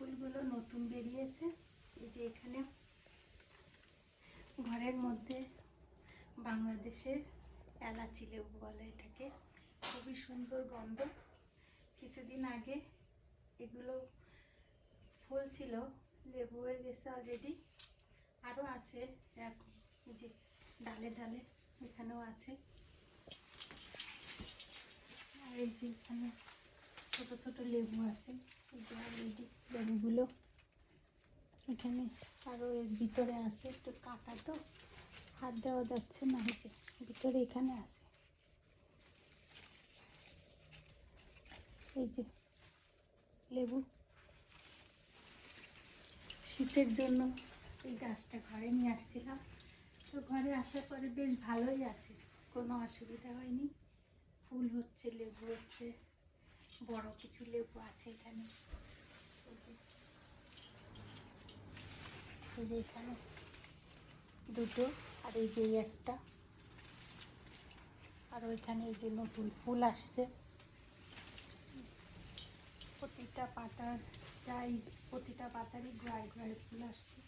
ফুলগুলো নতুন বেরিয়েছে। এই যে এখানে ঘরের মধ্যে বাংলাদেশের এলাচি লেবু বলে এটাকে, খুবই সুন্দর গন্ধ। কিছুদিন আগে এগুলো ফুল ছিল, লেবু হয়ে গেছে অলরেডি, আরও আছে এরকম, এই যে ডালে ডালে এখানেও আছে। আর এই যে এখানে ছোট ছোট লেবু আছে, এই যে অলরেডি লেবুগুলো এখানে আরও এর ভিতরে আছে, একটু কাটা তো হাত দেওয়া যাচ্ছে না, এই যে ভিতরে এখানে আছে। এই যে লেবু, শীতের জন্য এই গাছটা ঘরে নিয়ে আসছিলাম। তো ঘরে আসার পরে বেশ ভালোই আছে, কোনো অসুবিধা হয়নি। ফুল হচ্ছে, লেবু হচ্ছে, বড় কিছু লেবু আছে এখানে। এই যে এখানে দুটো, আর এই যে একটা, আর ওইখানে এই যে নতুন ফুল আসছে। প্রতিটা পাতারই গোড়ায় গোড়ায় ফুল আসছে।